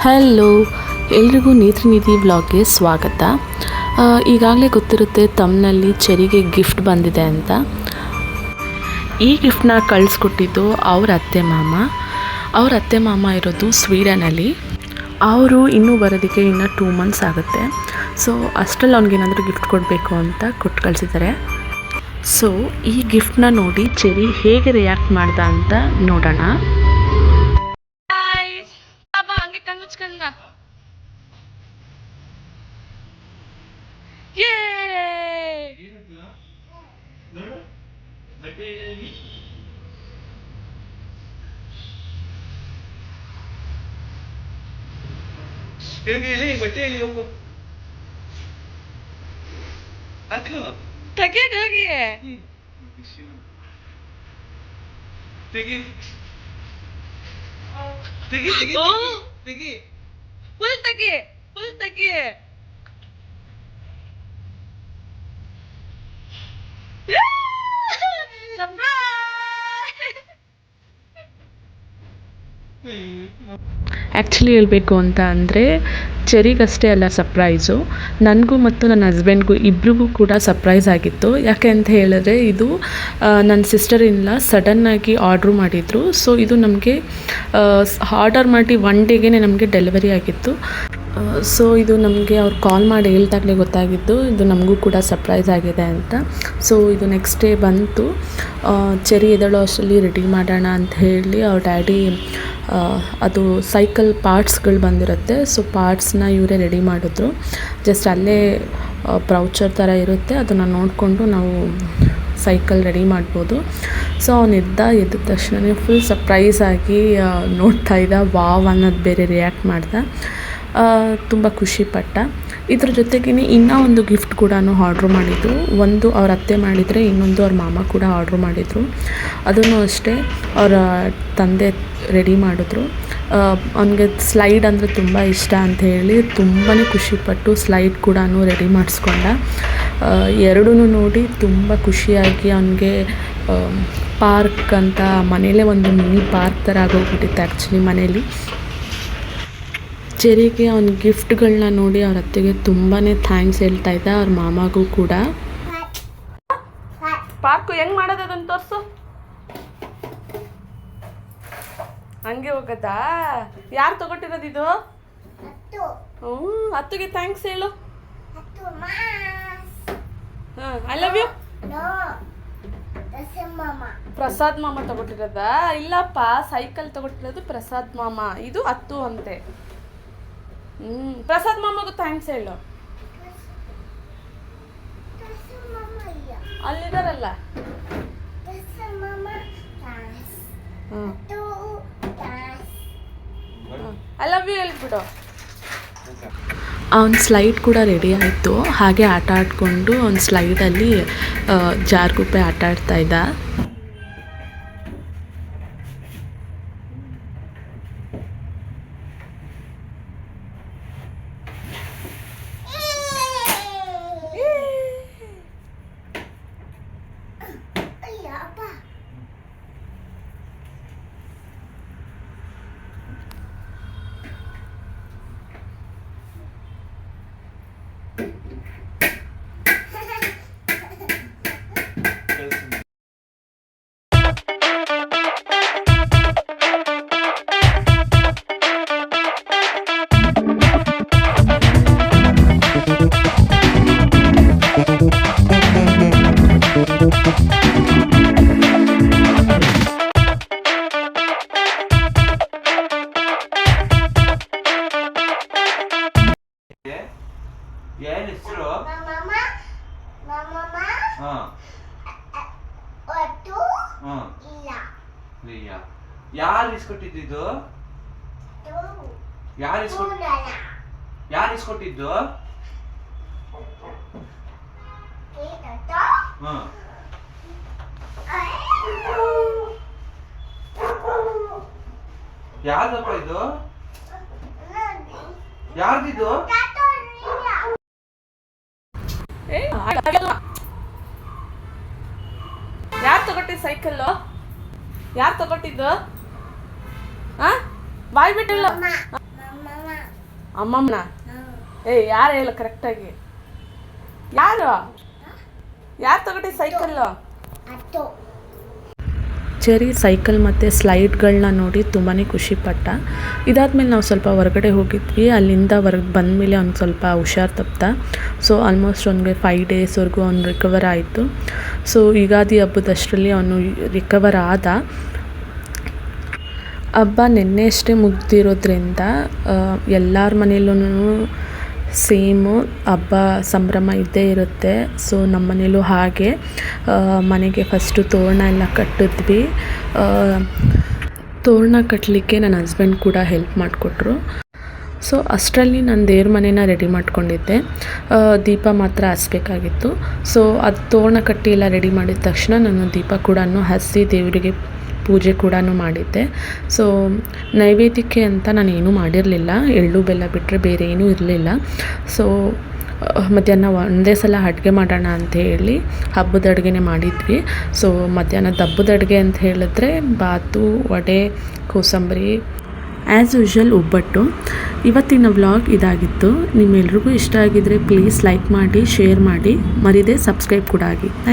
Hello, ಎಲ್ರಿಗೂ ನೇತ್ರನಿಧಿ ವ್ಲಾಗ್ಗೆ ಸ್ವಾಗತ. ಈಗಾಗಲೇ ಗೊತ್ತಿರುತ್ತೆ ತಮ್ಮನಲ್ಲಿ ಚೆರಿಗೆ ಗಿಫ್ಟ್ ಬಂದಿದೆ ಅಂತ. ಈ ಗಿಫ್ಟನ್ನ ಕಳಿಸ್ಕೊಟ್ಟಿದ್ದು ಅವ್ರ ಅತ್ತೆ ಮಾಮ ಇರೋದು ಸ್ವೀಡನಲ್ಲಿ. ಅವರು ಇನ್ನೂ ಬರೋದಕ್ಕೆ ಇನ್ನೂ 2 months ಆಗುತ್ತೆ. ಸೊ ಅಷ್ಟರಲ್ಲಿ ಅವ್ನಿಗೇನಾದರೂ ಗಿಫ್ಟ್ ಕೊಡಬೇಕು ಅಂತ ಕೊಟ್ಟು ಕಳಿಸಿದ್ದಾರೆ. ಸೊ ಈ ಗಿಫ್ಟನ್ನ ನೋಡಿ ಚೆರಿ ಹೇಗೆ ರಿಯಾಕ್ಟ್ ಮಾಡ್ದ ಅಂತ ನೋಡೋಣ. ಆ್ಯಕ್ಚುಲಿ ಹೇಳಬೇಕು ಅಂತ ಅಂದರೆ ಚೆರಿಗಷ್ಟೇ ಅಲ್ಲ ಸರ್ಪ್ರೈಸು, ನನಗೂ ಮತ್ತು ನನ್ನ ಹಸ್ಬೆಂಡ್ಗೂ ಇಬ್ರಿಗೂ ಕೂಡ ಸರ್ಪ್ರೈಸ್ ಆಗಿತ್ತು. ಯಾಕೆ ಅಂತ ಹೇಳಿದ್ರೆ ಇದು ನನ್ನ ಸಿಸ್ಟರ್ ಇನ್ ಲಾ ಸಡನ್ನಾಗಿ ಆರ್ಡ್ರು ಮಾಡಿದರು. ಸೊ ಇದು ನಮಗೆ ಆರ್ಡರ್ ಮಾಡಿ 1 ಡೇಗೆ ನಮಗೆ ಡೆಲಿವರಿ ಆಗಿತ್ತು. ಸೊ ಇದು ನಮಗೆ ಅವ್ರು ಕಾಲ್ ಮಾಡಿ ಹೇಳ್ದಾಗಲೇ ಗೊತ್ತಾಗಿದ್ದು ಇದು ನಮಗೂ ಕೂಡ ಸರ್ಪ್ರೈಸ್ ಆಗಿದೆ ಅಂತ. ಸೊ ಇದು ನೆಕ್ಸ್ಟ್ ಡೇ ಬಂತು. ಚೆರಿ ಎದ್ದೇಳೋ ಅಷ್ಟರಲ್ಲಿ ರೆಡಿ ಮಾಡೋಣ ಅಂತ ಹೇಳಿ ಅವ್ರ ಡ್ಯಾಡಿ ಅದು ಸೈಕಲ್ ಪಾರ್ಟ್ಸ್ಗಳು ಬಂದಿರುತ್ತೆ. ಸೊ ಪಾರ್ಟ್ಸ್ನ ಇವರೇ ರೆಡಿ ಮಾಡಿದ್ರು. ಜಸ್ಟ್ ಅಲ್ಲೇ ಪ್ರೌಚರ್ ಥರ ಇರುತ್ತೆ, ಅದನ್ನು ನೋಡಿಕೊಂಡು ನಾವು ಸೈಕಲ್ ರೆಡಿ ಮಾಡ್ಬೋದು. ಸೊ ಎದ್ದ ತಕ್ಷಣ ಫುಲ್ ಸರ್ಪ್ರೈಸ್ ಆಗಿ ನೋಡ್ತಾ ಇದ್ದ, ವಾವ್ ಅನ್ನೋದು ಬೇರೆ ರಿಯಾಕ್ಟ್ ಮಾಡ್ದ. ತುಂಬ ಖುಷಿಪಟ್ಟ. ಇದ್ರ ಜೊತೆಗೇ ಇನ್ನೂ ಒಂದು ಗಿಫ್ಟ್ ಕೂಡ ಆರ್ಡ್ರ್ ಮಾಡಿದರು. ಒಂದು ಅವ್ರ ಅತ್ತೆ ಮಾಡಿದರೆ, ಇನ್ನೊಂದು ಅವ್ರ ಮಾಮ ಕೂಡ ಆರ್ಡ್ರ್ ಮಾಡಿದರು. ಅದನ್ನು ಅಷ್ಟೇ ಅವರ ತಂದೆ ರೆಡಿ ಮಾಡಿದ್ರು. ಅವನಿಗೆ ಸ್ಲೈಡ್ ಅಂದರೆ ತುಂಬ ಇಷ್ಟ ಅಂತ ಹೇಳಿ ತುಂಬಾ ಖುಷಿಪಟ್ಟು ಸ್ಲೈಡ್ ಕೂಡ ರೆಡಿ ಮಾಡಿಸ್ಕೊಂಡ. ಎರಡೂ ನೋಡಿ ತುಂಬ ಖುಷಿಯಾಗಿ ಅವನಿಗೆ ಪಾರ್ಕ್ ಅಂತ ಮನೇಲೇ ಒಂದು ಮಿನಿ ಪಾರ್ಕ್ ಥರ ಆಗೋಗ್ಬಿಟ್ಟಿತ್ತು ಆ್ಯಕ್ಚುಲಿ ಮನೇಲಿ. ಚೆರಿಗೆ ಅವ್ನ ಗಿಫ್ಟ್ಗಳನ್ನ ನೋಡಿ ಅವ್ರ ಅತ್ತೆಗೆ ತುಂಬಾ ಥ್ಯಾಂಕ್ಸ್ ಹೇಳ್ತಾ ಇದ್ದ, ಅವ್ರ ಮಾಮಾಗೂ ಕೂಡ. ಪಾರ್ಕು ಹೆಂಗೆ ಮಾಡೋದು ಅದನ್ನು ತೋರಿಸು. ಹಂಗೆ ಹೋಗದಾ? ಯಾರು ತಗೊಟ್ಟಿರೋದು ಇದು? ಅತ್ತಿಗೆ ಥ್ಯಾಂಕ್ಸ್ ಹೇಳು. I love you. ಪ್ರಸಾದ್ ಮಾಮ ತಗೊಟ್ಟಿರೋದಾ? ಇಲ್ಲಪ್ಪ, ಸೈಕಲ್ ತಗೊಟ್ಟಿರೋದು ಪ್ರಸಾದ್ ಮಾಮ. ಇದು ಅತ್ತು ಅಂತೆ. ಪ್ರಸಾದ್ ಮಾಮಗೂ ಥ್ಯಾಂಕ್ಸ್ ಹೇಳು. ಅಲ್ಲಿದಾರಲ್ಲ. ಐ ಲವ್ ಯು ಹೇಳ್ಬಿಡು. ಅವ್ನ ಸ್ಲೈಡ್ ಕೂಡ ರೆಡಿ ಆಯಿತು. ಹಾಗೆ ಆಟ ಆಡಿಕೊಂಡು ಅವ್ನ ಸ್ಲೈಡಲ್ಲಿ ಜಾರ್ಗುಪ್ಪೆ ಆಟ ಆಡ್ತಾ ಇದ್ದ. ಏನ್ ಹೆಸರು? ಯಾರು ಇಸ್ಕೊಟ್ಟಿದ್ದು? ಯಾರು ಇಸ್ಕೊಟ್ಟಿದ್ದು? ಯಾರ್ದಪ್ಪ ಇದು? ಯಾರ್ದಿದು? ಯಾರು ತಗೊಟ್ಟಿದ್ದು ಸೈಕಲ್ಲು? ಯಾರು ತಗೊಟ್ಟಿದ್ದು? ಬಾಯ್ ಬಿಟ್ಟಿಲ್ಲ. ಅಮ್ಮಮ್ಮನ ಯಾರು ಹೇಳ ಕರೆಕ್ಟಾಗಿ ಯಾರು ತಗೊಂಡಿ ಸೈಕಲ್ಲು? ಚೆರಿ ಸೈಕಲ್ ಮತ್ತು ಸ್ಲೈಡ್ಗಳನ್ನ ನೋಡಿ ತುಂಬಾ ಖುಷಿಪಟ್ಟ. ಇದಾದಮೇಲೆ ನಾವು ಸ್ವಲ್ಪ ಹೊರಗಡೆ ಹೋಗಿದ್ವಿ. ಅಲ್ಲಿಂದ ಹೊರಗೆ ಬಂದಮೇಲೆ ಅವ್ನು ಸ್ವಲ್ಪ ಹುಷಾರು ತಪ್ಪ. ಸೊ ಆಲ್ಮೋಸ್ಟ್ ಅವ್ನಿಗೆ 5 ಡೇಸ್ವರೆಗೂ ಅವ್ನು ರಿಕವರ್ ಆಯಿತು. ಸೊ ಯುಗಾದಿ ಹಬ್ಬದಷ್ಟರಲ್ಲಿ ಅವನು ರಿಕವರ್ ಆದ. ಹಬ್ಬ ನಿನ್ನೆ ಅಷ್ಟೇ ಮುಗ್ದಿರೋದ್ರಿಂದ ಎಲ್ಲರ ಮನೆಯಲ್ಲೂ ಸೇಮು ಹಬ್ಬ ಸಂಭ್ರಮ ಇದ್ದೇ ಇರುತ್ತೆ. ಸೊ ನಮ್ಮ ಮನೇಲೂ ಹಾಗೆ ಮನೆಗೆ ಫಸ್ಟು ತೋರಣ ಎಲ್ಲ ಕಟ್ಟಿದ್ವಿ. ತೋರಣ ಕಟ್ಟಲಿಕ್ಕೆ ನನ್ನ ಹಸ್ಬೆಂಡ್ ಕೂಡ ಹೆಲ್ಪ್ ಮಾಡಿಕೊಟ್ರು. ಸೊ ಅಷ್ಟರಲ್ಲಿ ನಾನು ದೇವ್ರ ಮನೇನ ರೆಡಿ ಮಾಡ್ಕೊಂಡಿದ್ದೆ. ದೀಪ ಮಾತ್ರ ಹಚ್ಚಬೇಕಾಗಿತ್ತು. ಸೊ ಅದು ತೋರಣ ಕಟ್ಟಿ ಎಲ್ಲ ರೆಡಿ ಮಾಡಿದ ತಕ್ಷಣ ನಾನು ದೀಪ ಕೂಡ ಹಚ್ಚಿ ದೇವರಿಗೆ ಪೂಜೆ ಕೂಡ ಮಾಡಿದ್ದೆ. ಸೊ ನೈವೇದ್ಯಕ್ಕೆ ಅಂತ ನಾನು ಏನೂ ಮಾಡಿರಲಿಲ್ಲ. ಎಳ್ಳು ಬೆಲ್ಲ ಬಿಟ್ಟರೆ ಬೇರೆ ಏನೂ ಇರಲಿಲ್ಲ. ಸೊ ಮಧ್ಯಾಹ್ನ ಒಂದೇ ಸಲ ಅಡುಗೆ ಮಾಡೋಣ ಅಂತ ಹೇಳಿ ಹಬ್ಬದ ಅಡುಗೆನೇ ಮಾಡಿದ್ವಿ. ಸೊ ಮಧ್ಯಾಹ್ನದ ಹಬ್ಬದ ಅಡುಗೆ ಅಂತ ಹೇಳಿದ್ರೆ ಬಾತು, ವಡೆ, ಕೋಸಂಬರಿ, ಆ್ಯಸ್ ಯೂಶ್ವಲ್ ಒಬ್ಬಟ್ಟು. ಇವತ್ತಿನ ವ್ಲಾಗ್ ಇದಾಗಿತ್ತು. ನಿಮ್ಮೆಲ್ರಿಗೂ ಇಷ್ಟ ಆಗಿದ್ದರೆ ಪ್ಲೀಸ್ ಲೈಕ್ ಮಾಡಿ, ಶೇರ್ ಮಾಡಿ, ಮರಿದೇ ಸಬ್ಸ್ಕ್ರೈಬ್ ಕೂಡ ಆಗಿ.